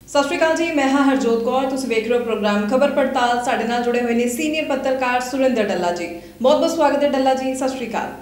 सत श्री अकाल जी, मैं हाँ हरजोत कौर। तुसीं वेख रहे हो प्रोग्राम खबर पड़ताल। साडे नाल जुड़े हुए ने सीनियर पत्रकार सुरिंदर डल्ला जी। बहुत बहुत स्वागत है डल्ला जी, सत श्री अकाल।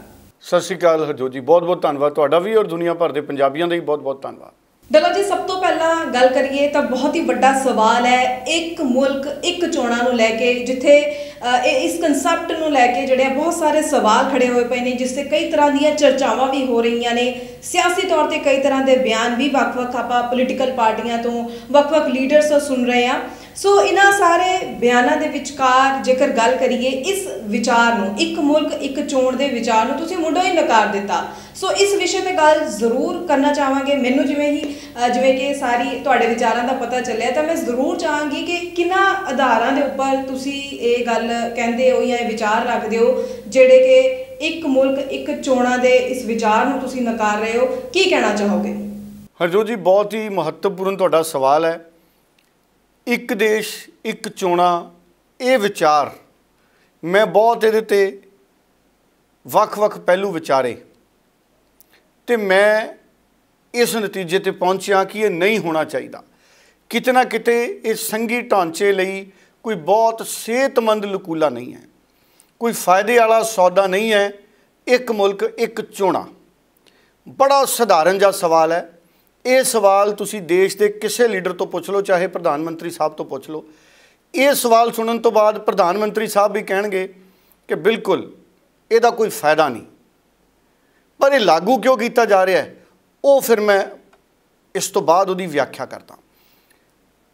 सत श्री अकाल हरजोत जी, बहुत बहुत धन्यवाद तुहाडा भी और दुनिया भर के पंजाबियों का भी बहुत बहुत धन्यवाद। डल्ला जी, सब तो पहला गल करिए तो बहुत ही बड़ा सवाल है एक मुल्क एक चोणां नूं लैके, जिथे इस कंसैप्ट नूं लैके जिहड़े बहुत सारे सवाल खड़े हुए पे ने, जिससे कई तरह दी चर्चावां भी हो रही ने। सियासी तौर पर कई तरह के बयान भी वक्-वक् आपां पोलीटिकल पार्टियां तो वक्-वक् लीडर्स तो सुन रहे हैं। सो इन्हां सारे बयानां दे विचकार जेकर गल करिए, इस विचार नूं एक मुल्क एक चोण दे विचार नूं तुसीं मुंडों ही नकार दिता। सो इस विषय पे गल जरूर करना चाहांगे। मैनूं जिवें कि सारी तुहाडे विचारां दा पता चलिया, तो मैं जरूर चाहांगी कि किन्हां आधारां दे उपर तुसीं इह गल कहंदे हो या विचार रखदे हो जिहड़े कि एक मुल्क एक चोणां दे इस विचार नूं तुसीं नकार रहे हो। की कहना चाहोगे? हरजोत जी, बहुत ही महत्वपूर्ण तुहाडा सवाल है। एक देश एक चोणां, ये विचार मैं बहुत इहदे ते वख-वख पहलू विचारे तो मैं इस नतीजे ते पहुंचा कि ये नहीं होना चाहिए। किते ना किते इस संघी ढांचे लई कोई बहुत सेहतमंद लकूला नहीं है, कोई फायदे वाला सौदा नहीं है। एक मुल्क एक चोणां बड़ा सधारण जा सवाल है। ये सवाल तुसी देश के किसी लीडर तो पुछ लो, चाहे प्रधानमंत्री साहब तो पुछ लो। ये सवाल सुनने तो बाद प्रधानमंत्री साहब भी कहेंगे कि बिल्कुल इसका कोई फायदा नहीं, पर यह लागू क्यों किया जा रहा है वो फिर मैं इस तो बाद उसकी व्याख्या करता।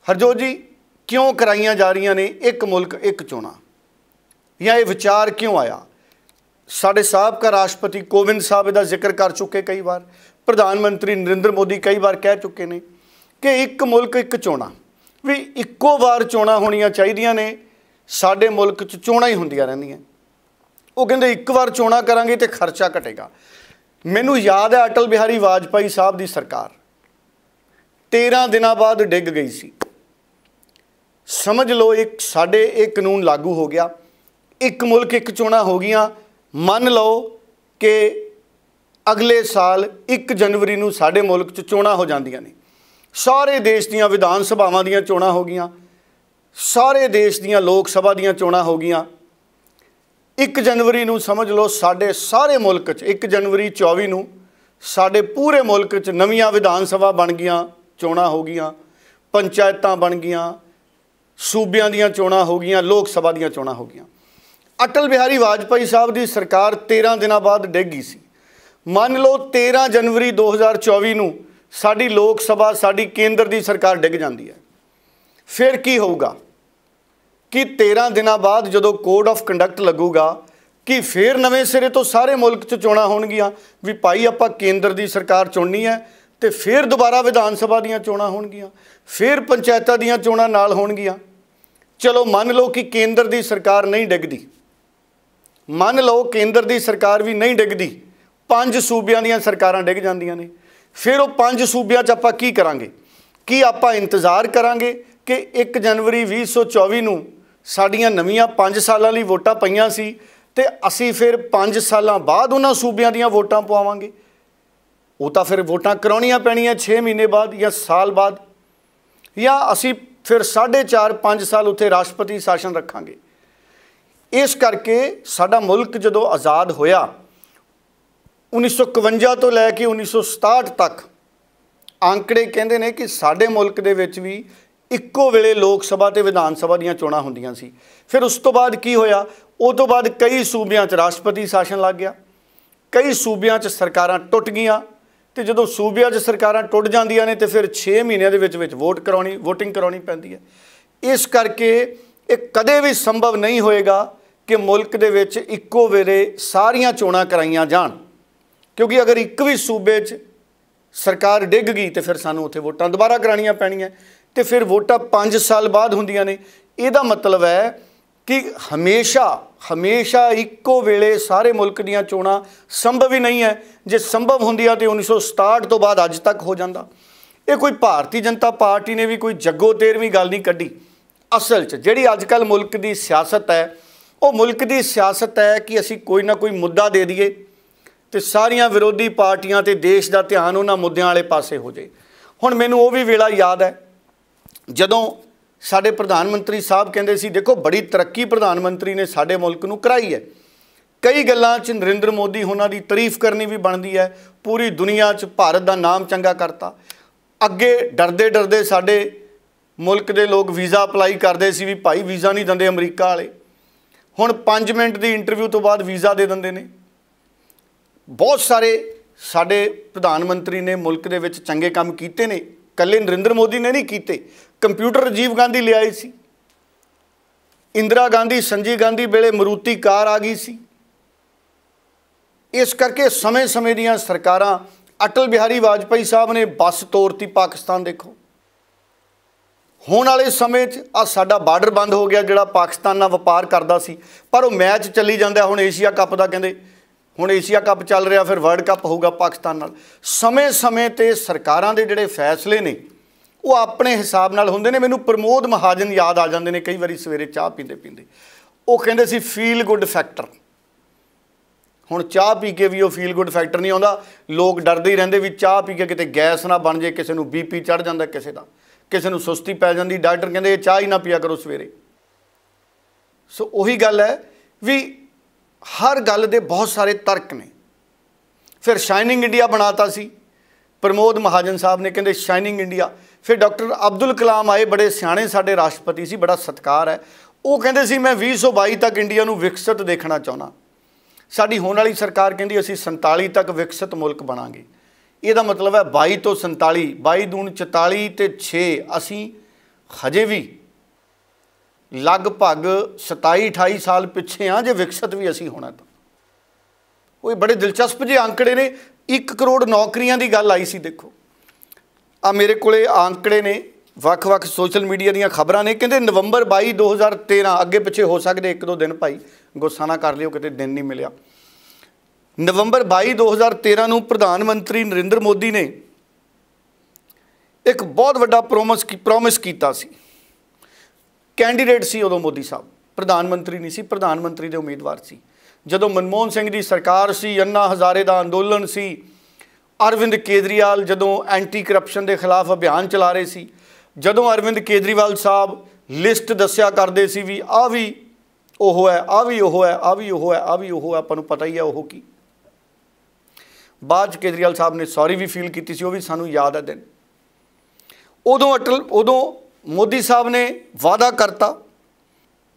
हरजोत जी, क्यों कराइया जा रही ने एक मुल्क एक चोणां, या ये विचार क्यों आया? साडे साबका राष्ट्रपति कोविंद साहब इसका जिक्र कर चुके, कई बार प्रधानमंत्री नरेंद्र मोदी कई बार कह चुके हैं कि एक मुल्क एक चोणां भी इक्को बार चोणां होणियां चाहिदियां ने। साडे मुल्क च चोणां ही हुंदियां रहिंदियां। वो कहंदे एक बार चोणां करांगे तो खर्चा घटेगा। मैनूं याद है अटल बिहारी वाजपेयी साहब की सरकार 13 दिनों बाद डिग गई सी। समझ लो एक साडे एक कानून लागू हो गया, एक मुल्क एक चोणां हो गईयां। मान लो कि अगले साल 1 जनवरी नूं साडे मुल्क च चोणां हो जांदियां ने। सारे देश दीयां विधान सभावां दीयां चोणां हो गईयां, सारे देश दीयां लोक सभा दीयां चोणां हो गईयां। 1 जनवरी नूं समझ लो साडे सारे मुल्क च 1 जनवरी 24 नूं साडे पूरे मुल्क च नवीं विधान सभा बन गईयां, चोणां हो गईयां, पंचायतां बन गईयां, सूबियां दीयां चोणां हो गईयां, लोक सभा दीयां चोणां हो गईयां। अटल बिहारी वाजपेयी साहब की सरकार 13 दिनों बाद डिग गई सी। मान लो 13 जनवरी 2024 नूं साडी लोक सभा, साडी केंद्र की सरकार डिग जाती है। फिर की होगा कि 13 दिनों बाद जदों कोड ऑफ कंडक्ट लगूगा कि फिर नवें सिरे तो सारे मुल्क च चोणां होणगियां भी भाई आपां केंद्र की सरकार चुननी है, तो फिर दोबारा विधान सभा दीयां चोणां होणगियां, फिर पंचायतां दीयां चोणां नाल होणगियां। चलो मान लो कि केंद्र की सरकार नहीं डिगदी, मान लो केंद्र की सरकार भी नहीं डिगदी, 5 सूबियां दीयां सरकारां डिग जांदियां ने। फिर वो 5 सूबियां च आपां की करांगे? कि आपां इंतज़ार करांगे कि 1 जनवरी 2024 नूं साड़ियां नवीं 5 सालां लई वोटां पईयां सी ते असीं फिर 5 सालां बाद उन्हां सूबियां दीयां वोटां पवावांगे? वो तो फिर वोटां कराउणियां पैणियां 6 महीने बाद या साल बाद, या असीं फिर 4.5-5 साल उत्थे राष्ट्रपति शासन रखांगे। इस करके साडा मुल्क जदों आज़ाद होया 1951 तो लैके 1967 तक आंकड़े कहते हैं कि साडे मुल्क दे विच भी इक्को वेले लोक सभा ते विधान सभा दीयां चोणां हुंदियां सी। फिर उस तो बाद की होया? उस तो बाद कई सूबियां च राष्ट्रपति शासन लग गया, कई सूबियां च सरकारां टुट गईयां, ते जदों सूबियां च सरकारां टुट जांदियां ने ते फिर 6 महीनों दे विच वोटिंग कराउणी पैंदी है। इस करके ये कदे भी संभव नहीं होएगा कि मुल्क दे विच इक्को वेले सारियां चोणां कराइयां जाण, क्योंकि अगर एक भी सूबे च सरकार डिग गई तो फिर सानूं उत्थे वोटां दोबारा कराणियां पैणियां, तो फिर वोटां 5 साल बाद हुंदियां ने। इहदा मतलब है कि हमेशा हमेशा इक्को वेले सारे मुल्क दीयां चोणां संभव ही नहीं है। जे संभव हुंदियां तो 1967 तो बाद अज तक हो जांदा। ये कोई भारतीय जनता पार्टी ने भी कोई जग्गो तेरवीं गल नहीं कढ़ी। असल च जिहड़ी अजकल मुल्क की सियासत है, वो मुल्क की सियासत है कि असी कोई ना कोई मुद्दा दे दईए तो सारियां विरोधी पार्टियां ते देश का ध्यान उन्हां मुद्दिआं वाले पासे हो जाए। हुण मैनूं वो भी वेला याद है ਜਦੋਂ ਸਾਡੇ ਪ੍ਰਧਾਨ ਮੰਤਰੀ ਸਾਹਿਬ ਕਹਿੰਦੇ ਸੀ ਦੇਖੋ ਬੜੀ ਤਰੱਕੀ ਪ੍ਰਧਾਨ ਮੰਤਰੀ ਨੇ ਸਾਡੇ ਮੁਲਕ ਨੂੰ ਕਰਾਈ ਹੈ, ਕਈ ਗੱਲਾਂ 'ਚ ਨਰਿੰਦਰ ਮੋਦੀ ਉਹਨਾਂ ਦੀ ਤਾਰੀਫ ਕਰਨੀ ਵੀ ਬਣਦੀ ਹੈ, ਪੂਰੀ ਦੁਨੀਆ 'ਚ ਭਾਰਤ ਦਾ ਨਾਮ ਚੰਗਾ ਕਰਤਾ। ਅੱਗੇ ਡਰਦੇ ਡਰਦੇ ਸਾਡੇ ਮੁਲਕ ਦੇ ਲੋਕ ਵੀਜ਼ਾ ਅਪਲਾਈ ਕਰਦੇ ਸੀ ਵੀ ਭਾਈ ਵੀਜ਼ਾ ਨਹੀਂ ਦਿੰਦੇ ਅਮਰੀਕਾ ਵਾਲੇ, ਹੁਣ 5 ਮਿੰਟ ਦੀ ਇੰਟਰਵਿਊ ਤੋਂ ਬਾਅਦ ਵੀਜ਼ਾ ਦੇ ਦਿੰਦੇ ਨੇ। ਬਹੁਤ ਸਾਰੇ ਸਾਡੇ ਪ੍ਰਧਾਨ ਮੰਤਰੀ ਨੇ ਮੁਲਕ ਦੇ ਵਿੱਚ ਚੰਗੇ ਕੰਮ ਕੀਤੇ ਨੇ, ਇਕੱਲੇ ਨਰਿੰਦਰ ਮੋਦੀ ਨੇ ਨਹੀਂ ਕੀਤੇ। ਕੰਪਿਊਟਰ ਰਾਜੀਵ ਗਾਂਧੀ ਲਿਆਏ ਸੀ, ਇੰਦਰਾ ਗਾਂਧੀ ਸੰਜੀਵ ਗਾਂਧੀ ਵੇਲੇ ਮਰੂਤੀ ਕਾਰ ਆ ਗਈ ਸੀ। ਇਸ ਕਰਕੇ ਸਮੇਂ ਸਮੇਂ ਦੀਆਂ ਸਰਕਾਰਾਂ, ਅਟਲ ਬਿਹਾਰੀ ਵਾਜਪਾਈ ਸਾਹਿਬ ਨੇ ਬੱਸ ਤੋਰਤੀ ਪਾਕਿਸਤਾਨ। ਦੇਖੋ ਹੋਣ ਵਾਲੇ ਸਮੇਂ 'ਚ ਆ ਸਾਡਾ ਬਾਰਡਰ ਬੰਦ ਹੋ ਗਿਆ ਜਿਹੜਾ ਪਾਕਿਸਤਾਨ ਨਾਲ ਵਪਾਰ ਕਰਦਾ ਸੀ, ਪਰ ਉਹ ਮੈਚ ਚੱਲੀ ਜਾਂਦਾ। ਹੁਣ ਏਸ਼ੀਆ ਕੱਪ ਦਾ ਕਹਿੰਦੇ, ਹੁਣ ਏਸ਼ੀਆ ਕੱਪ ਚੱਲ ਰਿਹਾ, ਫਿਰ ਵਰਲਡ ਕੱਪ ਹੋਊਗਾ ਪਾਕਿਸਤਾਨ ਨਾਲ। ਸਮੇਂ ਸਮੇਂ 'ਤੇ ਸਰਕਾਰਾਂ ਦੇ ਜਿਹੜੇ ਫੈਸਲੇ ਨੇ ਉਹ ਆਪਣੇ ਹਿਸਾਬ ਨਾਲ ਹੁੰਦੇ ਨੇ। ਮੈਨੂੰ ਪ੍ਰਮੋਦ ਮਹਾਜਨ ਯਾਦ ਆ ਜਾਂਦੇ ਨੇ ਕਈ ਵਾਰੀ ਸਵੇਰੇ ਚਾਹ ਪੀਂਦੇ ਪੀਂਦੇ। ਉਹ ਕਹਿੰਦੇ ਸੀ ਫੀਲ ਗੁੱਡ ਫੈਕਟਰ। ਹੁਣ ਚਾਹ ਪੀ ਕੇ ਵੀ ਉਹ ਫੀਲ ਗੁੱਡ ਫੈਕਟਰ ਨਹੀਂ ਆਉਂਦਾ। ਲੋਕ ਡਰਦੇ ਹੀ ਰਹਿੰਦੇ ਵੀ ਚਾਹ ਪੀ ਕੇ ਕਿਤੇ ਗੈਸ ਨਾ ਬਣ ਜੇ, ਕਿਸੇ ਨੂੰ BP ਚੜ੍ਹ ਜਾਂਦਾ, ਕਿਸੇ ਨੂੰ ਸੁਸਤੀ ਪੈ ਜਾਂਦੀ। ਡਾਕਟਰ ਕਹਿੰਦੇ ਇਹ ਚਾਹ ਹੀ ਨਾ ਪੀਆ ਕਰੋ ਸਵੇਰੇ। ਸੋ ਉਹੀ ਗੱਲ ਹੈ ਵੀ ਹਰ ਗੱਲ ਦੇ ਬਹੁਤ ਸਾਰੇ ਤਰਕ ਨੇ। ਫਿਰ ਸ਼ਾਈਨਿੰਗ ਇੰਡੀਆ ਬਣਾਤਾ ਸੀ ਪ੍ਰਮੋਦ ਮਹਾਜਨ ਸਾਹਿਬ ਨੇ, ਕਹਿੰਦੇ ਸ਼ਾਈਨਿੰਗ ਇੰਡੀਆ। ਫਿਰ ਡਾਕਟਰ ਅਬਦੁਲ ਕਲਾਮ ਆਏ, ਬੜੇ ਸਿਆਣੇ ਸਾਡੇ ਰਾਸ਼ਟਰਪਤੀ ਸੀ, ਬੜਾ ਸਤਿਕਾਰ ਹੈ। ਉਹ ਕਹਿੰਦੇ ਸੀ ਮੈਂ 2022 ਤੱਕ ਇੰਡੀਆ ਨੂੰ ਵਿਕਸਿਤ ਦੇਖਣਾ ਚਾਹੁੰਦਾ। ਸਾਡੀ ਹੋਣ ਵਾਲੀ ਸਰਕਾਰ ਕਹਿੰਦੀ ਅਸੀਂ 47 ਤੱਕ ਵਿਕਸਿਤ ਮੁਲਕ ਬਣਾਂਗੇ। ਇਹਦਾ ਮਤਲਬ ਹੈ 22 ਤੋਂ 47, 22 ਦੂਣ 44 ਤੇ 6, ਅਸੀਂ ਹਜੇ ਵੀ ਲਗਭਗ 27-28 ਸਾਲ ਪਿੱਛੇ ਹਾਂ ਜੇ ਵਿਕਸਿਤ ਵੀ ਅਸੀਂ ਹੋਣਾ ਤਾਂ। ਉਹ ਬੜੇ ਦਿਲਚਸਪ ਜਿਹੇ ਅੰਕੜੇ ਨੇ। 1 ਕਰੋੜ ਨੌਕਰੀਆਂ ਦੀ ਗੱਲ ਆਈ ਸੀ। ਦੇਖੋ ਆ ਮੇਰੇ ਕੋਲੇ ਅੰਕੜੇ ਨੇ, ਵੱਖ-ਵੱਖ ਸੋਸ਼ਲ ਮੀਡੀਆ ਦੀਆਂ ਖਬਰਾਂ ਨੇ। ਕਹਿੰਦੇ ਨਵੰਬਰ 22 2013, ਅੱਗੇ ਪਿੱਛੇ ਹੋ ਸਕਦੇ 1-2 ਦਿਨ, ਭਾਈ ਗੁੱਸਾ ਨਾ ਕਰ ਲਿਓ ਕਿਤੇ ਦਿਨ ਨਹੀਂ ਮਿਲਿਆ। ਨਵੰਬਰ 22 2013 ਨੂੰ ਪ੍ਰਧਾਨ ਮੰਤਰੀ ਨਰਿੰਦਰ ਮੋਦੀ ਨੇ ਇੱਕ ਬਹੁਤ ਵੱਡਾ ਪ੍ਰੋਮਿਸ ਕੀਤਾ ਸੀ। ਕੈਂਡੀਡੇਟ ਸੀ ਉਦੋਂ ਮੋਦੀ ਸਾਹਿਬ, ਪ੍ਰਧਾਨ ਮੰਤਰੀ ਨਹੀਂ ਸੀ, ਪ੍ਰਧਾਨ ਮੰਤਰੀ ਦੇ ਉਮੀਦਵਾਰ ਸੀ। ਜਦੋਂ ਮਨਮੋਹਨ ਸਿੰਘ ਦੀ ਸਰਕਾਰ ਸੀ, ਅੰਨਾ ਹਜ਼ਾਰੇ ਦਾ ਅੰਦੋਲਨ ਸੀ, ਅਰਵਿੰਦ ਕੇਜਰੀਵਾਲ ਜਦੋਂ ਐਂਟੀ ਕਰਪਸ਼ਨ ਦੇ ਖਿਲਾਫ ਅਭਿਆਨ ਚਲਾ ਰਹੇ ਸੀ, ਜਦੋਂ ਅਰਵਿੰਦ ਕੇਜਰੀਵਾਲ ਸਾਹਿਬ ਲਿਸਟ ਦੱਸਿਆ ਕਰਦੇ ਸੀ ਵੀ ਆਹ ਵੀ ਉਹ ਹੈ, ਆਹ ਵੀ ਉਹ ਹੈ, ਆਹ ਵੀ ਉਹ ਹੈ, ਆਹ ਵੀ ਉਹ ਹੈ, ਆਪਾਂ ਨੂੰ ਪਤਾ ਹੀ ਹੈ ਉਹ ਕੀ। ਬਾਅਦ 'ਚ ਕੇਜਰੀਵਾਲ ਸਾਹਿਬ ਨੇ ਸੌਰੀ ਵੀ ਫੀਲ ਕੀਤੀ ਸੀ, ਉਹ ਵੀ ਸਾਨੂੰ ਯਾਦ ਹੈ ਦਿਨ। ਉਦੋਂ ਮੋਦੀ ਸਾਹਿਬ ਨੇ ਵਾਅਦਾ ਕਰਤਾ,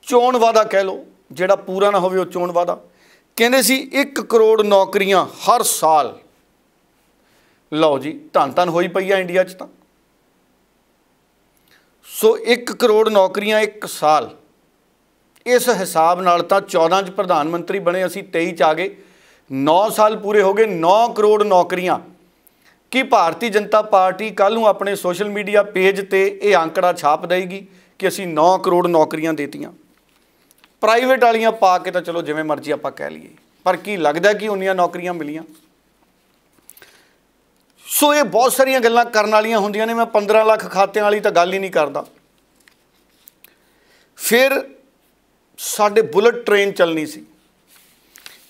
ਚੋਣ ਵਾਅਦਾ ਕਹਿ ਲਓ, ਜਿਹੜਾ ਪੂਰਾ ਨਾ ਹੋਵੇ ਉਹ ਚੋਣ ਵਾਅਦਾ। ਕਹਿੰਦੇ ਸੀ 1 ਕਰੋੜ ਨੌਕਰੀਆਂ ਹਰ ਸਾਲ। ਲਓ ਜੀ, ਧੰਨ ਹੋਈ ਪਈ ਆ ਇੰਡੀਆ 'ਚ ਤਾਂ। ਸੋ 1 ਕਰੋੜ ਨੌਕਰੀਆਂ 1 ਸਾਲ। ਇਸ ਹਿਸਾਬ ਨਾਲ ਤਾਂ 14 'ਚ ਪ੍ਰਧਾਨ ਮੰਤਰੀ ਬਣੇ, ਅਸੀਂ 23 'ਚ ਆ ਗਏ। 9 ਸਾਲ ਪੂਰੇ ਹੋ ਗਏ, 9 ਕਰੋੜ ਨੌਕਰੀਆਂ। ਕੀ ਭਾਰਤੀ ਜਨਤਾ ਪਾਰਟੀ ਕੱਲ੍ਹ ਨੂੰ ਆਪਣੇ ਸੋਸ਼ਲ ਮੀਡੀਆ ਪੇਜ 'ਤੇ ਇਹ ਅੰਕੜਾ ਛਾਪ ਦੇਗੀ ਕਿ ਅਸੀਂ 9 ਕਰੋੜ ਨੌਕਰੀਆਂ ਦੇਤੀਆਂ? ਪ੍ਰਾਈਵੇਟ ਵਾਲੀਆਂ ਪਾ ਕੇ ਤਾਂ ਚਲੋ ਜਿਵੇਂ ਮਰਜ਼ੀ ਆਪਾਂ ਕਹਿ ਲਈਏ, ਪਰ ਕੀ ਲੱਗਦਾ ਕਿ ਉਨੀਆਂ ਨੌਕਰੀਆਂ ਮਿਲੀਆਂ? ਸੋ ਇਹ ਬਹੁਤ ਸਾਰੀਆਂ ਗੱਲਾਂ ਕਰਨ ਵਾਲੀਆਂ ਹੁੰਦੀਆਂ ਨੇ। ਮੈਂ 15 ਲੱਖ ਖਾਤਿਆਂ ਵਾਲੀ ਤਾਂ ਗੱਲ ਹੀ ਨਹੀਂ ਕਰਦਾ। ਫਿਰ ਸਾਡੇ ਬੁਲਟ ਟ੍ਰੇਨ ਚੱਲਣੀ ਸੀ,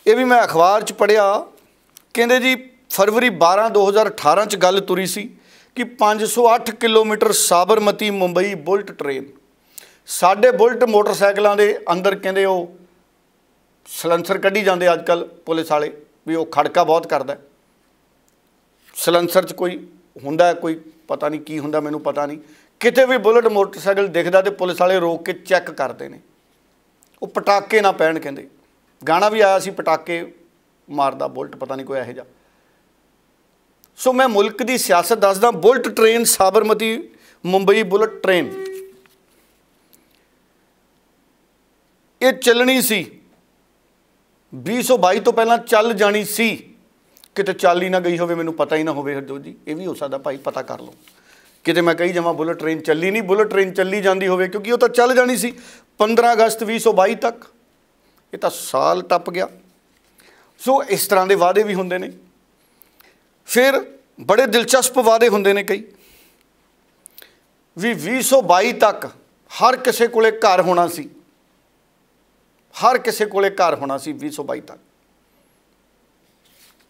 ਇਹ ਵੀ ਮੈਂ ਅਖਬਾਰ 'ਚ ਪੜ੍ਹਿਆ। ਕਹਿੰਦੇ ਜੀ ਫਰਵਰੀ 12 2018 'ਚ ਗੱਲ ਤੁਰੀ ਸੀ ਕਿ 508 kilometre Sabarmati Mumbai bullet train. ਸਾਡੇ ਬੁਲਟ ਮੋਟਰਸਾਈਕਲਾਂ ਦੇ ਅੰਦਰ ਕਹਿੰਦੇ ਉਹ ਸਲੈਂਸਰ ਕੱਢੀ ਜਾਂਦੇ ਅੱਜ ਕੱਲ੍ਹ ਪੁਲਿਸ ਵਾਲੇ ਵੀ ਉਹ ਖੜਕਾ ਬਹੁਤ ਕਰਦਾ। ਸਲੈਂਸਰ 'ਚ ਕੋਈ ਹੁੰਦਾ, ਕੋਈ ਪਤਾ ਨਹੀਂ ਕੀ ਹੁੰਦਾ, ਮੈਨੂੰ ਪਤਾ ਨਹੀਂ। ਕਿਤੇ ਵੀ ਬੁਲਟ ਮੋਟਰਸਾਈਕਲ ਦਿਖਦਾ ਤੇ ਪੁਲਿਸ ਵਾਲੇ ਰੋਕ ਕੇ ਚੈੱਕ ਕਰਦੇ ਨੇ, ਉਹ ਪਟਾਕੇ ਨਾ ਪੈਣ। ਕਹਿੰਦੇ ਗਾਣਾ ਵੀ ਆਇਆ ਸੀ, ਪਟਾਕੇ ਮਾਰਦਾ ਬੁਲਟ, ਪਤਾ ਨਹੀਂ ਕੋਈ ਇਹੋ ਜਿਹਾ। ਸੋ ਮੈਂ ਮੁਲਕ ਦੀ ਸਿਆਸਤ ਦੱਸਦਾ। Bullet train Sabarmati Mumbai bullet train ਇਹ ਚੱਲਣੀ ਸੀ 2022 ਤੋਂ ਪਹਿਲਾਂ ਚੱਲ ਜਾਣੀ ਸੀ। ਕਿਤੇ ਚੱਲ ਹੀ ਨਾ ਗਈ ਹੋਵੇ, ਮੈਨੂੰ ਪਤਾ ਹੀ ਨਾ ਹੋਵੇ ਹਰਜੋਤ ਜੀ, ਇਹ ਵੀ ਹੋ ਸਕਦਾ ਭਾਈ, ਪਤਾ ਕਰ ਲਓ। ਕਿਤੇ ਮੈਂ ਕਹੀ ਜਾਵਾਂ ਬੁਲਟ ਟ੍ਰੇਨ ਚੱਲੀ ਨਹੀਂ, ਬੁਲਟ ਟ੍ਰੇਨ ਚੱਲੀ ਜਾਂਦੀ ਹੋਵੇ, ਕਿਉਂਕਿ ਉਹ ਤਾਂ ਚੱਲ ਜਾਣੀ ਸੀ 15 ਅਗਸਤ 2022 ਤੱਕ। ਇਹ ਤਾਂ ਸਾਲ ਟੱਪ ਗਿਆ। ਸੋ ਇਸ ਤਰ੍ਹਾਂ ਦੇ ਵਾਅਦੇ ਵੀ ਹੁੰਦੇ ਨੇ। ਫਿਰ ਬੜੇ ਦਿਲਚਸਪ ਵਾਅਦੇ ਹੁੰਦੇ ਨੇ ਕਈ ਵੀ 2022 ਤੱਕ ਹਰ ਕਿਸੇ ਕੋਲੇ ਘਰ ਹੋਣਾ ਸੀ, ਹਰ ਕਿਸੇ ਕੋਲੇ ਘਰ ਹੋਣਾ ਸੀ 2022 ਤੱਕ।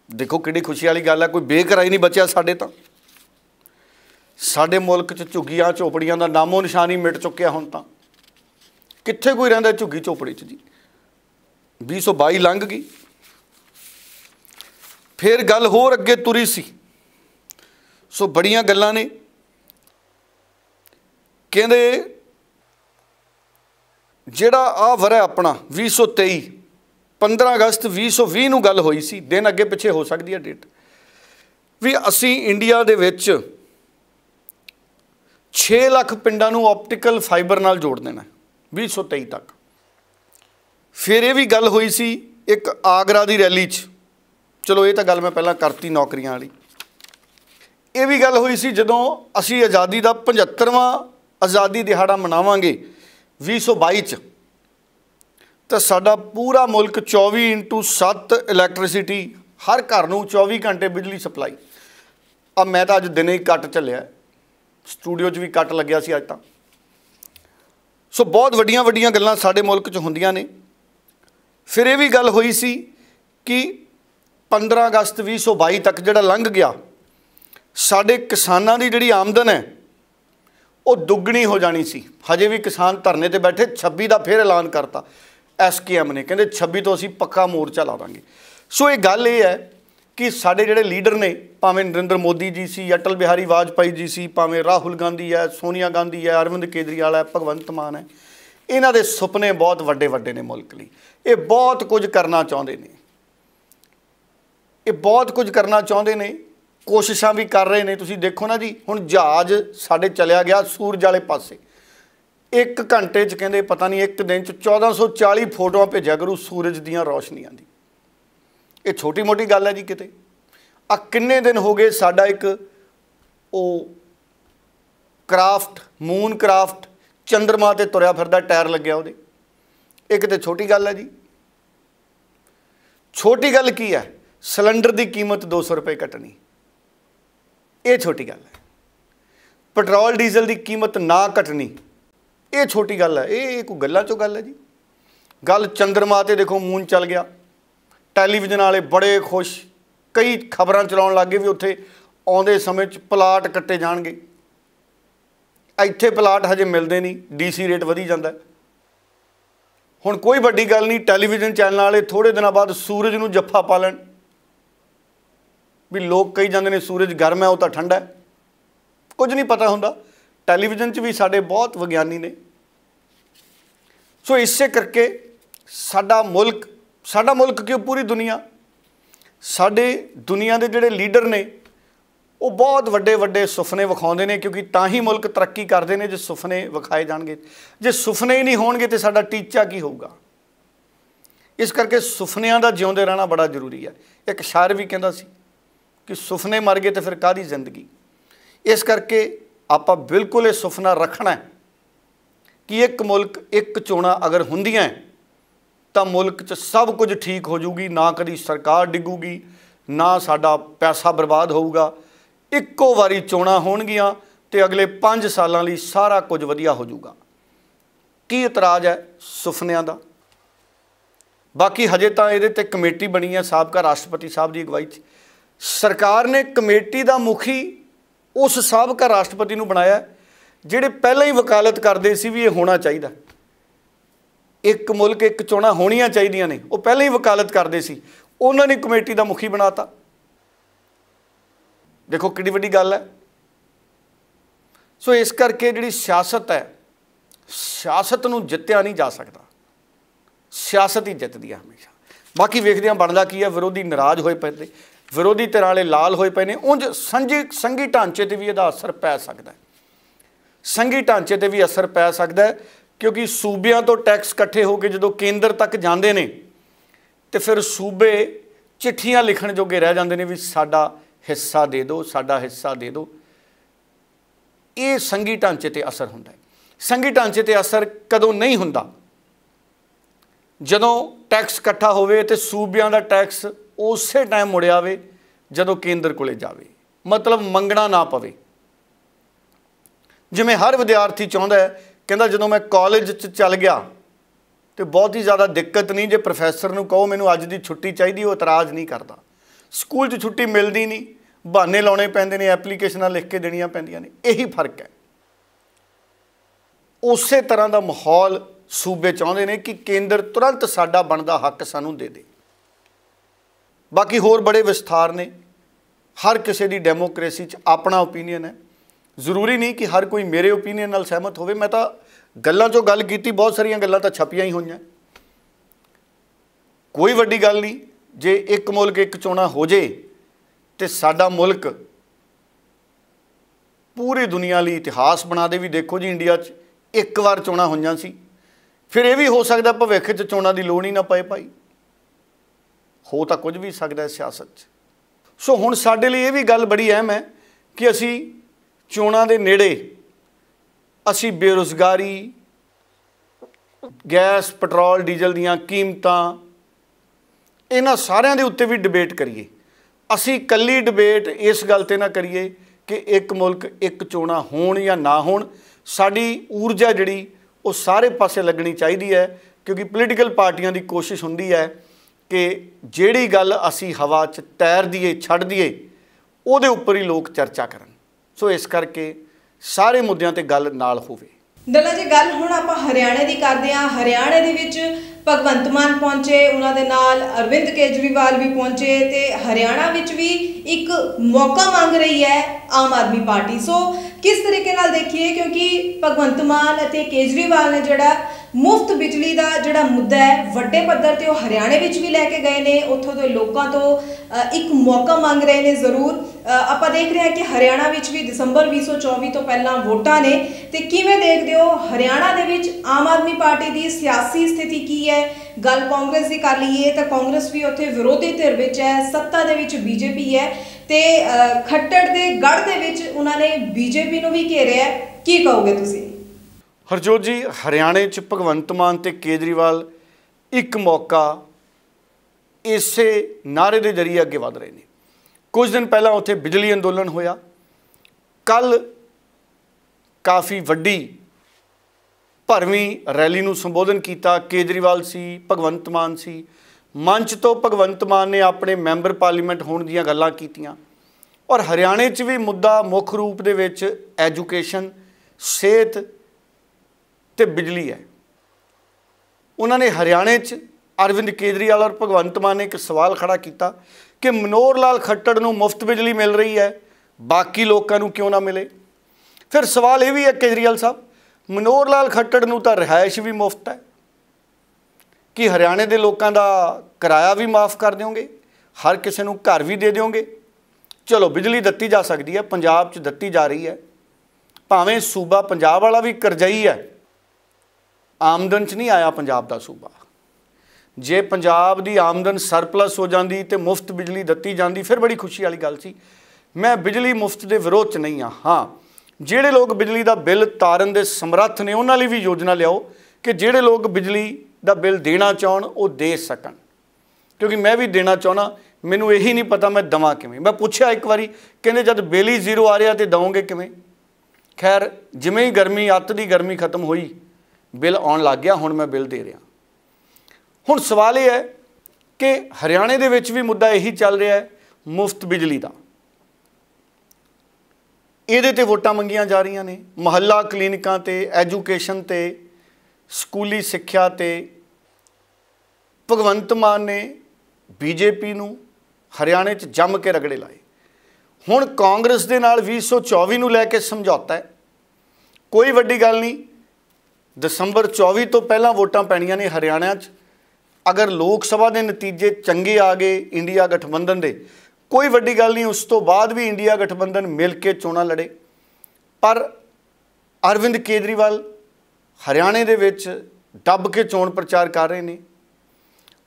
ਦੇਖੋ ਕਿਹੜੀ ਖੁਸ਼ੀ ਵਾਲੀ ਗੱਲ ਹੈ, ਕੋਈ ਬੇਘਰ ਹੀ ਨਹੀਂ ਬਚਿਆ ਸਾਡੇ ਤਾਂ। साडे मुल्क च झुग्गियां झोपड़ियां का नामो निशान ही मिट चुक्या। हुण तां कित्थे कोई रहिंदा झुग्गी झोपड़ी च जी। 2022 लंघ गई, फिर गल होर अगे तुरी सी। सो बड़ियां गल्लां ने। कहंदे जिहड़ा आ वरा अपना 2023 15 अगस्त 2020 नूं गल होई सी, दिन अगे पिछे हो सकती है डेट भी, असी इंडिया दे विच 6 लाख पिंडां नूं ऑप्टिकल फाइबर नाल जोड़ देना 2023 तक। फिर ये भी गल हुई सी एक आगरा की रैली च, चलो ये तो गल मैं पहलां करती नौकरियां वाली। ये भी गल हुई सी जदों असी आज़ादी का 75वां आज़ादी दिहाड़ा मनावांगे 2022 च, तो साडा पूरा मुल्क 24/7 इलैक्ट्रिसिटी, हर घर नूं 24 घंटे बिजली सप्लाई। अब मैं तो अज दिन ही कट चलिया, स्टूडियो च भी कट लग्या सी अज तां। सो बहुत वड्डियां वड्डियां गल्लां साडे मुल्क च हुंदियां ने। फिर ये भी गल हुई सी कि 15 अगस्त 2022 तक जिहड़ा लंघ गया, साडे किसानां दी जिहड़ी आमदन है वो दुगनी हो जानी सी। हजे भी किसान धरने ते बैठे, 26 का फिर ऐलान करता SKM ने, कहते 26 तो असी पक्का मोर्चा ला देंगे। सो ये गल ये है कि साडे जिहड़े लीडर ने, भावें नरेंद्र मोदी जी सी, अटल बिहारी वाजपेयी जी सी, भावें राहुल गांधी है, सोनिया गांधी है, अरविंद केजरीवाल है, भगवंत मान है, इन्हां दे सुपने बहुत वड्डे वड्डे ने मुल्क लई। ये बहुत कुछ करना चाहुंदे ने, ये बहुत कुछ करना चाहुंदे ने, कोशिशां भी कर रहे हैं। तुसीं देखो ना जी, हुण जहाज़ साडे चलिया गया सूरज वाले पासे, 1 घंटे च कहंदे पता नहीं एक दिन च 1440 फोटोआं भेजिया करू सूरज दीयां रोशनियां दी। ये छोटी मोटी गल है जी किते। आ किन्ने दिन हो गए साडा एक ओ क्राफ्ट, मून क्राफ्ट चंद्रमा ते तुरया फिरदा, टायर लग्या उहदे। ये किते छोटी गल है जी। छोटी गल की है? सिलेंडर की कीमत 200 रुपए घटनी, ये छोटी गल है। पेट्रोल डीजल की कीमत ना घटनी, ये छोटी गल है। ये कोई गल्लां चों गल है जी? गल चंद्रमा ते देखो मून चल गया, टैलीविजन वाले बड़े खुश, कई खबरां चलाउण लग गए भी उत्थे आउंदे समय च प्लाट कट्टे जाणगे। इत्थे प्लाट हजे मिलते नहीं, DC रेट वधी जांदा है। हुण कोई वड्डी गल नहीं, टैलीविजन चैनल वाले थोड़े दिनों बाद सूरज नूं जफ्फा पा लैण भी। लोग कही जाते हैं सूरज गर्म है, वो तो ठंडा है, कुछ नहीं पता हुंदा। टैलीविजन च भी साडे बहुत विग्यानी ने। सो इसे करके साडा मुल्क क्यों पूरी दुनिया, साडे दुनिया के जिहड़े लीडर ने वो बहुत वड्डे वड्डे सुफने विखाउंदे ने, क्योंकि तां ही मुल्क तरक्की करते हैं जे सुफने विखाए जाणगे। जे सुफने ही नहीं होणगे तो साडा टीचा की होऊगा। इस करके सुफनियां दा जिउंदे रहना बड़ा जरूरी है। एक शायर भी कहंदा सी कि सुफने मर गए तो फिर काहदी जिंदगी। इस करके आपां बिल्कुल ये सुफना रखना है कि एक मुल्क एक चोणां अगर हुंदियां तो मुल्क च सब कुछ ठीक हो जूगी, ना कदी सरकार डिगूगी, ना साडा पैसा बर्बाद होऊगा। इक्को वारी चोणां होणगियां ते अगले 5 सालां लई सारा कुछ वधिया हो जूगा। की इतराज़ है सुफनियां दा? बाकी हजे तां इहदे ते कमेटी बनी है साबका राष्ट्रपति साहब की अगवाई च। सरकार ने कमेटी का मुखी उस साबका राष्ट्रपति नूं बनाया जिहड़े पहले ही वकालत करते सी भी ये होना चाहिए, एक मुल्क एक चोणां होणियां चाहीदियां ने, वो पहले ही वकालत करते सी, उन्होंने कमेटी का मुखी बनाता। देखो कितनी वड्डी गल है। सो इस करके जिहड़ी सियासत है, सियासत नूं जित्तिया नहीं जा सकता, सियासत ही जितदी है हमेशा। बाकी वेखदे बनदा की है, विरोधी नाराज़ होए पे, विरोधी धिरां वाले लाल होए पे ने। उंज संघी ढांचे ते भी इहदा असर पै सकदा है, संघी ढांचे ते भी असर पै सकदा है, क्योंकि सूबियां तो टैक्स इकट्ठे होकर जो केंद्र तक जाते हैं तो फिर सूबे चिट्ठियां लिखण जोगे रह जाते हैं भी साडा हिस्सा दे दो, साडा हिस्सा दे दो। ये संघी ढांचे ते असर हुंदा है। संघी ढांचे ते असर कदों नहीं हुंदा जदों टैक्स इकट्ठा होवे ते सूबियां दा टैक्स उस टाइम मुड़ आवे जदों केंद्र कोले जावे, मतलब मंगना ना पवे। जिवें हर विद्यार्थी चाहुंदा है, कहंदा जदों मैं कॉलेज च चल गया तो बहुत ही ज़्यादा दिक्कत नहीं, जे प्रोफैसर नूं कहो मैनूं अज दी छुट्टी चाहिए वो इतराज़ नहीं करता। स्कूल च छुट्टी मिलती नहीं, बहाने लाने पैंदे ने, एप्लीकेशनां लिख के देनियां पैंदियां ने। यही फर्क है। उस तरह का माहौल सूबे चाहते हैं कि केंद्र तुरंत साडा बनदा हक सानू दे दे। बाकी होर बड़े विस्तार ने, हर किसी की डेमोक्रेसी च अपना ओपीनियन है। जरूरी नहीं कि हर कोई मेरे ओपीनियन नाल सहमत होवे। मैं तो गल्लां चों गल कीती, बहुत सारियां गल्लां तो छपियां ही होईयां। कोई वड्डी गल नहीं, जे एक मुल्क एक चोणां हो जे तो साडा मुल्क पूरी दुनिया लई इतिहास बना दे। भी देखो जी, इंडिया च एक बार चोणां होईयां सी, फिर यह भी हो सकता भविख च चोणां दी लोड़ ही ना पए भाई। हो तो कुछ भी सकता है सियासत च। सो हुण साडे लई यह भी गल बड़ी अहम है कि असी चोणां दे नेड़े असी बेरोज़गारी, गैस पेट्रोल डीजल दीयां कीमतां, इन्हां सारिਆਂ ਦੇ ਉੱਤੇ भी डिबेट करिए। असी कल्ली डिबेट इस गल ते ना करिए कि एक मुल्क एक चोणां होण या ना होण। साडी ऊर्जा जिहड़ी वो सारे पासे लगनी चाहिदी है, क्योंकि पोलीटिकल पार्टियां की कोशिश हुंदी है कि जिहड़ी गल असी हवा च तैर दईए, छड्ड दईए, उहदे उपर ही लोग चर्चा करन। सो इस करके सारे मुद्दों ते गल नाल होवे। डल्ला जी, गल हुण आपां हरियाणे दी करदे हां। हरियाणे दे विच भगवंत मान पहुंचे, उन्हां दे नाल अरविंद केजरीवाल भी पहुंचे ते हरियाणा विच भी एक मौका मांग रही है आम आदमी पार्टी। सो किस तरीके नाल देखिए, क्योंकि भगवंत मान ते केजरीवाल ने जिहड़ा मुफ्त बिजली का जिहड़ा मुद्दा है वड्डे पद्धर ते हरियाणे विच भी लैके गए ने, उत्थों दे लोकां तो एक मौका मांग रहे ने। जरूर आपां देख रहे हैं कि हरियाणा विच भी दिसंबर 2024 तो पहलां वोटां ने, ते किवें देखदे हो हरियाणा दे विच आम आदमी पार्टी की सियासी स्थिति की है? गल कांग्रेस की कर लीए तो कांग्रेस भी उत्थे विरोधी धिर विच है, सत्ता दे विच बीजेपी है, ते खट्टर दे गढ़ दे विच उन्हां ने बीजेपी नूं भी घेरिया है। की कहोगे तुसीं? हरजोत जी, हरियाणे च भगवंत मान ते केजरीवाल एक मौका इसे नारे के जरिए अगे वध रहे हैं। कुछ दिन पहला उत्थे बिजली अंदोलन होया, कल काफ़ी वड्डी भरवीं रैली नूं संबोधन किया। केजरीवाल सी, भगवंत मान सी। मंच तो भगवंत मान ने अपने मैंबर पार्लीमेंट होने दीयां गल्लां कीतियां। और हरियाणे च भी मुद्दा मुख रूप दे विच एजुकेशन, सेहत ते बिजली है। उन्होंने हरियाणे च अरविंद केजरीवाल और भगवंत मान ने एक सवाल खड़ा किया कि मनोहर लाल खट्टर नूं मुफ्त बिजली मिल रही है, बाकी लोगों नूं क्यों ना मिले। फिर सवाल ये भी है केजरीवाल साहब, मनोहर लाल खट्टर नूं तां रिहायश भी मुफ्त है, कि हरियाणे के लोगों का किराया भी माफ़ कर दोगे, हर किसी नूं घर भी दे दोगे। चलो बिजली दत्ती जा सकती है, पंजाब च दत्ती जा रही है, भावें सूबा पंजाब वाला भी करजाई है, आमदन च नहीं आया पंजाब का सूबा। जे पंजाब की आमदन सरप्लस हो जाती तो मुफ्त बिजली दत्ती जाती, फिर बड़ी खुशी वाली गल सी। मैं बिजली मुफ्त के विरोध च नहीं हाँ। हाँ, जिहड़े लोग बिजली का बिल तारन के समर्थ ने उन्हां लई भी योजना लियाओ कि जिहड़े लोग बिजली का बिल देना चाहन वो दे सकन, क्योंकि मैं भी देना चाहना। मैनू यही नहीं पता मैं दवां किवें। मैं पूछा एक बारी, कहंदे जब बिल ही जीरो आ रहा तो दवोगे किवें। खैर जिमें ही गर्मी, अत की गर्मी खत्म हुई, बिल आउण लग गया, हुण मैं बिल दे रहा। हुण सवाल यह है कि हरियाणे दे विच भी मुद्दा यही चल रहा है मुफ्त बिजली का। इहदे ते वोटां मंगियां जा रही ने, मुहल्ला क्लीनिकां ते, एजुकेशन ते, स्कूली सिक्ख्या ते। भगवंत मान ने बीजेपी नूं हरियाणे च जम के रगड़े लाए। हुण कांग्रेस दे नाल 2024 नूं लैके समझौता है, कोई वड्डी गल नहीं। दिसंबर 24 तो पहला वोटां पैणियां ने हरियाणा च। अगर लोक सभा के नतीजे चंगे आ गए इंडिया गठबंधन के, कोई वड्डी गल नहीं, उस तो बाद भी इंडिया गठबंधन मिल के चोणां लड़े। पर अरविंद केजरीवाल हरियाणे दे विच दब के चोण प्रचार कर रहे हैं।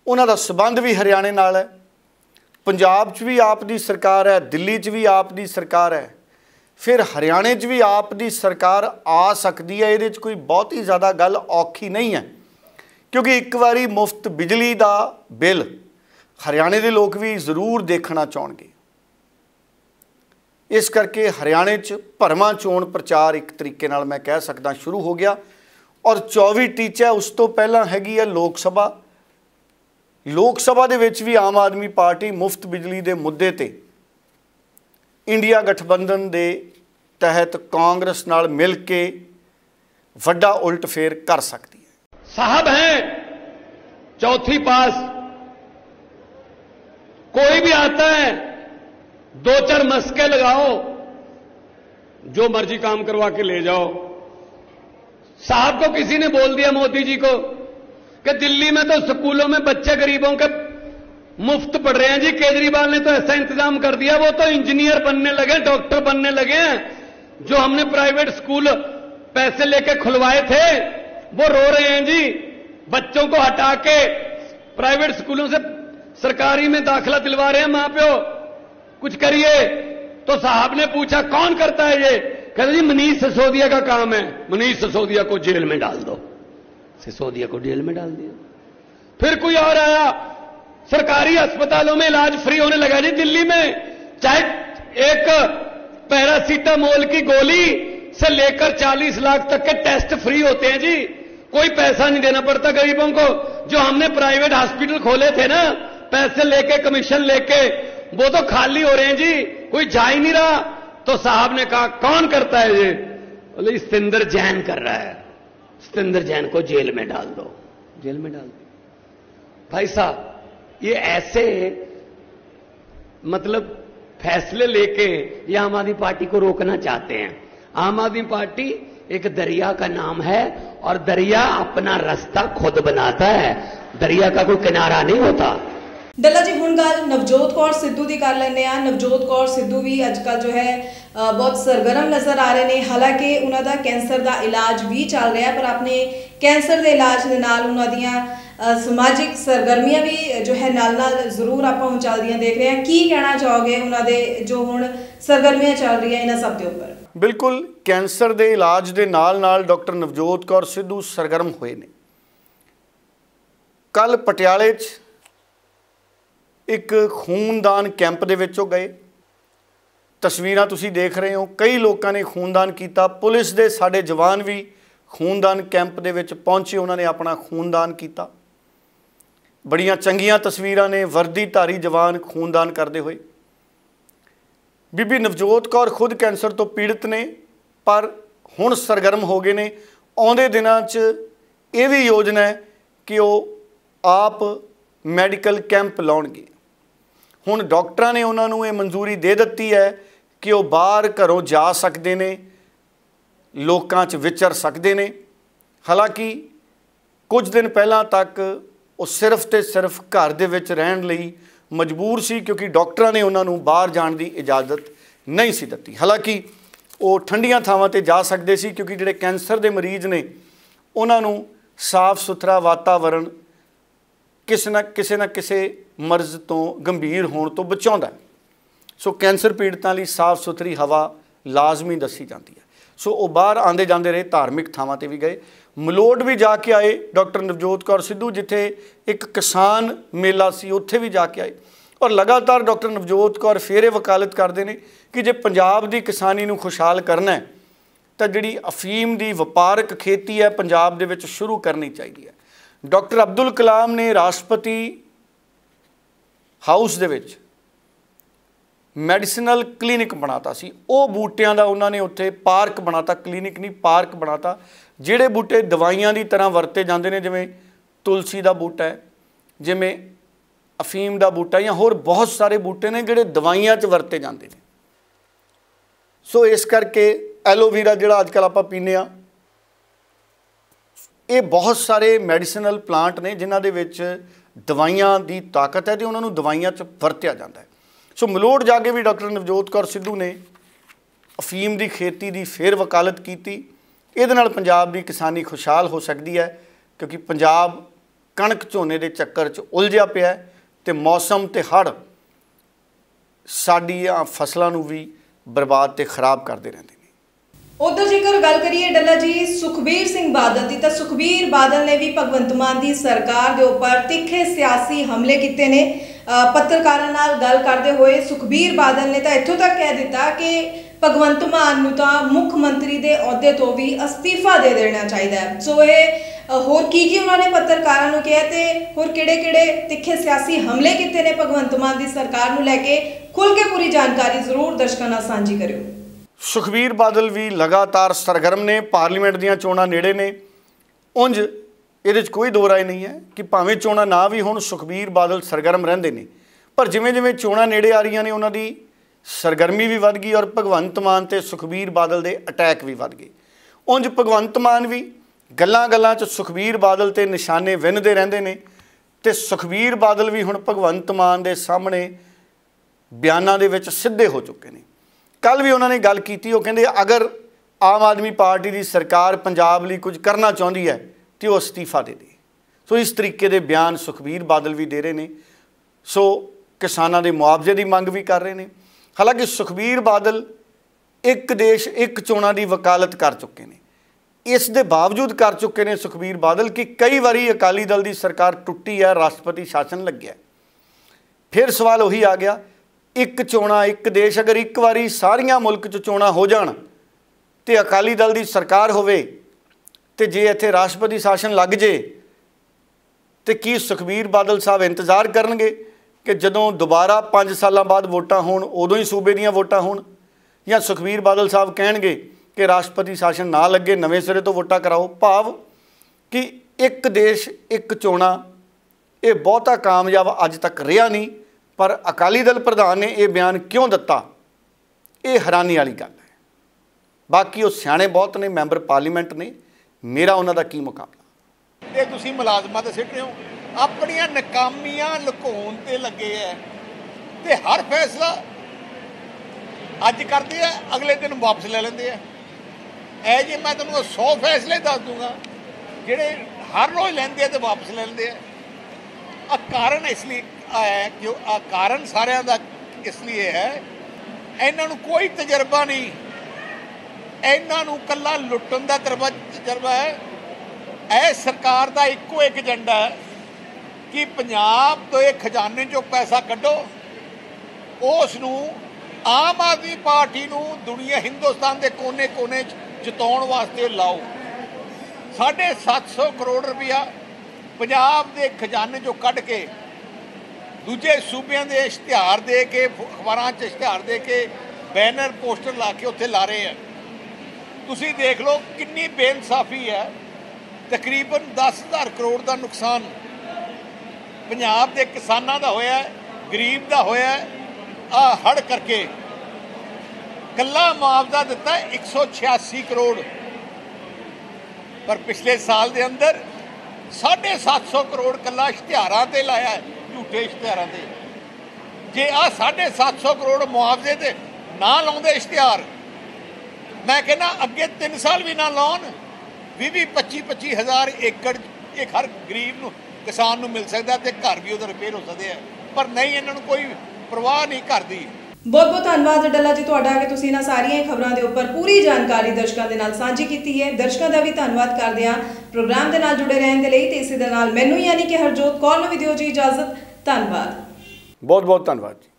उन्हां दा संबंध भी हरियाणे नाल है। पंजाब च भी आप दी सरकार है, दिल्ली च भी आप दी सरकार है, फिर हरियाणे च भी आप दी सरकार आ सकती है। ये कोई बहुत ही ज़्यादा गल औखी नहीं है, क्योंकि एक बारी मुफ्त बिजली का बिल हरियाणे के लोग भी जरूर देखना चाहेंगे। इस करके हरियाणे च भरवां चोण प्रचार एक तरीके नाल मैं कह सकदा शुरू हो गया। और 24 टीचा उस तो पहला हैगी है लोक सभा। लोक सभा दे विच भी आम आदमी पार्टी मुफ्त बिजली के मुद्दे ते इंडिया गठबंधन के तहत कांग्रेस नाल मिल के वड्डा उल्टफेर कर सकती है। साहब हैं चौथी पास, कोई भी आता है 2-4 मस्के लगाओ, जो मर्जी काम करवा के ले जाओ। साहब को किसी ने बोल दिया, मोदी जी को, कि दिल्ली में तो स्कूलों में बच्चे गरीबों के मुफ्त पढ़ रहे हैं जी। केजरीवाल ने तो ऐसा इंतजाम कर दिया, वो तो इंजीनियर बनने लगे, डॉक्टर बनने लगे हैं। जो हमने प्राइवेट स्कूल पैसे लेके खुलवाए थे वो रो रहे हैं जी। बच्चों को हटा के प्राइवेट स्कूलों से सरकारी में दाखिला दिलवा रहे हैं मां प्यो, कुछ करिए। तो साहब ने पूछा कौन करता है ये? कहते जी मनीष सिसोदिया का काम है। मनीष सिसोदिया को जेल में डाल दो। सिसोदिया को जेल में डाल दिया। फिर कोई और आया, सरकारी अस्पतालों में इलाज फ्री होने लगा जी दिल्ली में। चाहे एक पैरासीटामोल की गोली से लेकर 40 लाख तक के टेस्ट फ्री होते हैं जी। कोई पैसा नहीं देना पड़ता गरीबों को। जो हमने प्राइवेट हॉस्पिटल खोले थे ना, पैसे लेके, कमीशन लेके, वो तो खाली हो रहे हैं जी, कोई जा ही नहीं रहा। तो साहब ने कहा कौन करता है ये? बोले सतिंदर जैन कर रहा है। सतिंदर जैन को जेल में डाल दो। जेल में डाल दो। भाई साहब, ये ऐसे मतलब फैसले लेके ये आम आदमी पार्टी को रोकना चाहते हैं। आम आदमी पार्टी एक दरिया का नाम है और दरिया अपना रास्ता खुद बनाता है, दरिया का कोई किनारा नहीं होता। डल्ला जी, हुण गल नवजोत कौर सिद्धू की कर लेने आ। नवजोत कौर सिद्धू भी अजकल जो है बहुत सरगर्म नज़र आ रहे हैं। हालांकि उन्होंने कैंसर का इलाज भी चल रहा है, पर अपने कैंसर के इलाज के नाल उन्होंने समाजिक सरगर्मियां भी जो है नाल जरूर आप चलदियां देख रहे हैं। की कहना चाहोगे उन्होंने जो हुण सरगर्मियां चल रही हैं इन्हां सब के उपर? बिल्कुल, कैंसर के इलाज के नाल डॉक्टर नवजोत कौर सिद्धू सरगर्म हुए ने। कल पटियाले एक खूनदान कैंप दे विचों गए। तस्वीरां तुसीं देख रहे हो, कई लोगों ने खूनदान किया। पुलिस दे साडे जवान भी खूनदान कैंप दे विच पहुंचे, उन्होंने अपना खूनदान किया। बड़ियां चंगियां तस्वीरां ने, वर्दीधारी जवान खूनदान करते हुए। बीबी नवजोत कौर खुद कैंसर तो पीड़ित ने, पर हुण सरगर्म हो गए ने। आउंदे दिनां 'च ये भी योजना है कि वो आप मैडिकल कैंप लाउणगे। हुण डॉक्टरां ने उन्होंने ये मंजूरी दे दी है कि वो बाहर घरों जा सकते हैं, लोकां 'च विचर सकते हैं। हालांकि कुछ दिन पहला तक वो सिर्फ तो सिर्फ घर दे विच रहण लई मजबूर सी, क्योंकि डॉक्टरां ने उन्होंने बाहर जाण की इजाज़त नहीं सी दित्ती। हालांकि वो ठंडियां थावां ते जा सकते सी, क्योंकि जिहड़े कैंसर के मरीज ने उन्होंने साफ सुथरा वातावरण किसी न किसी मर्ज तो गंभीर होने तो बचाउंदा है। सो कैंसर पीड़ितां लई साफ सुथरी हवा लाजमी दसी जाती है। सो वो बाहर आते जाते रहे, धार्मिक थावां ते भी गए। मलोट भी जाके आए डॉक्टर नवजोत कौर सिद्धू, जिथे एक किसान मेला सी, उत्थे भी जाके आए। और लगातार डॉक्टर नवजोत कौर फिर ये वकालत करते हैं कि जे पंजाब की किसानी नूं खुशहाल करना है तो जिहड़ी अफीम की वपारक खेती है पंजाब दे विच शुरू करनी चाहिए है। डॉक्टर अब्दुल कलाम ने राष्ट्रपति हाउस दे विच मैडिसिनल क्लीनिक बनाता सी। वो बूटियां दा उन्होंने उत्थे पार्क बनाता, क्लीनिक नहीं पार्क बनाता, जिहड़े बूटे दवाइयां की तरह वरते जाते हैं, जिवें तुलसी का बूटा है, जिवें अफीम का बूटा, या होर बहुत सारे बूटे ने जिहड़े दवाइयां 'च वरते जाते हैं। सो इस करके एलोवीरा जिहड़ा अजकल आपां पीने आ, ये बहुत सारे मैडिसिनल प्लांट ने जिन्हां दे विच दवाइयां की ताकत है, तो उन्होंने दवाइयां 'च वरत्या जाता है। सो मलोट जाके भी डॉक्टर नवजोत कौर सिद्धू ने अफीम की खेती की फिर वकालत की। इहदे नाल पंजाब की किसानी खुशहाल हो सकती है, क्योंकि पंजाब कणक झोने के चक्कर च उलझिया पिया है, तो मौसम ते हड़ साडियां फसलों नूं भी बर्बाद ते खराब करते रहते हैं। उधर जेकर गल करिए डल्ला जी सुखबीर सिंह बादल की, तो सुखबीर बादल ने भी भगवंत मान की सरकार के उपर तिखे सियासी हमले किए ने। पत्रकारों नाल गल करते हुए सुखबीर बादल ने तो इत्थों तक कह दिता कि भगवंत मान नूं तां मुख मंत्री के अहुदे तो भी अस्तीफा दे देना चाहिए। सो ये होर की उन्होंने पत्रकारों को कहा, तो होर किहड़े-किहड़े तिखे सियासी हमले किए ने भगवंत मान की सरकार नूं लैके, खुल के पूरी जानकारी जरूर दर्शकों नाल सांझी करियो। सुखबीर बादल भी लगातार सरगर्म ने, पार्लीमेंट दीयां चोणां नेड़े ने। उंज ਇਹਦੇ 'ਚ कोई दो राय नहीं है कि भावें चोणां ना भी होण सुखबीर बादल सरगर्म रहिंदे ने, पर जिवें जिवें चोणां नेड़े आ रहीआं ने उन्हां दी सरगर्मी भी वध गई और भगवंत मान ते सुखबीर बादल दे अटैक भी वध गए। उंज भगवंत मान भी गल्लां गल्लां 'च सुखबीर बादल ते निशाने विन्हदे रहिंदे ने ते सुखबीर बादल भी हुण भगवंत मान दे सामणे बयानां दे विच सिद्धे हो चुके ने। कल भी उन्होंने गल की, वो कहते अगर आम आदमी पार्टी की सरकार पंजाब लई कुछ करना चाहती है तो वह अस्तीफा दे दे। सो इस तरीके के बयान सुखबीर बादल भी दे रहे हैं। सो किसानों के मुआवजे की मंग भी कर रहे हैं। हालांकि सुखबीर बादल एक देश एक चोणां की वकालत कर चुके हैं। इस दे बावजूद कर चुके हैं सुखबीर बादल कि कई बारी अकाली दल की सरकार टुटी है, राष्ट्रपति शासन लग्या। फिर सवाल उही आ गया, एक चोणां एक देश, अगर एक बारी सारिया मुल्क च चोणां हो जाण ते अकाली दल की सरकार होवे ते जे इत्थे राष्ट्रपति शासन लग जे तो की सुखबीर बादल साहब इंतजार करनगे कि जदों दोबारा 5 साल बाद वोटां होण उदों ही सूबे दीयां वोटां होण, या सुखबीर बादल साहब कहणगे कि राष्ट्रपति शासन ना लगे नवें सिरे तो वोटां कराओ। भाव कि एक देश एक चोणां ये बहुता कामयाब अज तक रहा नहीं, पर अकाली दल प्रधान ने यह बयान क्यों दिता, ये हैरानी वाली गल है। बाकी वो सियाणे बहुत ने, मैंबर पार्लीमेंट ने, मेरा उन्हों का की मुकाबला। ये तुसीं मुलाजमां ते सिੱਟ रहे हो, अपनियां नाकामियां लुकाउण ते लगे है ते हर फैसला अज करते हैं अगले दिन वापस ले लेंदे है। ऐ जे मैं तुहानूं 100 फैसले दस दूंगा जिहड़े हर रोज़ लेंदे है ते वापस ले लेंदे है। कारण इसलिए है कि कारण सारिਆਂ ਦਾ इसलिए है इन्हां नूं कोई तजर्बा नहीं, इन्हां नूं कल्ला लुट्टण दा तजर्बा है। यह सरकार का इक्को एक एजेंडा है कि पंजाब तो ये खजाने चों पैसा कड्डो, उस नूं आम आदमी पार्टी नूं दुनिया हिंदुस्तान के कोने कोने जिताउण वास्ते लाओ। 750 करोड़ रुपया पंजाब के खजाने चों कढ़ के दूजे सूबे के इश्तिहार दे के, अखबारां च इश्तिहार दे के, बैनर पोस्टर ला के उत्थे ला रहे हैं। तुसीं देख लो कितनी बेइंसाफी है। तकरीबन 10,000 करोड़ का नुकसान पंजाब के किसानों का होया, गरीब का होया। हड़ करके कल्ला मुआवजा दिता 186 करोड़, पर पिछले साल के अंदर 750 करोड़ कल्ला इश्तिहारां ते लाया है, झूठे इश्तिहारां ते। जे आ 750 करोड़ मुआवजे ते ना लाउंदे इश्तिहार, मैं कहना अगे 3 साल भी ना लाउण, 20-25 हज़ार एकड़ एक हर गरीब नूं किसान नूं मिल सकता है, घर भी उधर रिपेयर हो सकते हैं। पर नहीं, इन्हां नूं कोई परवाह नहीं करती। बहुत बहुत धन्यवाद डल्ला जी तुहाडा कि तुसीं इन्हां सारियां खबरां दे उपर पूरी जानकारी दर्शकों के नाल सांझी कीती है। दर्शकों का भी धन्यवाद करदे हां प्रोग्राम के नाल जुड़े रहण दे लई ते इसे दे नाल मैनूं यानी कि हरजोत कौर नूं भी दिओ जी इजाजत। धन्यवाद, बहुत बहुत धन्यवाद जी।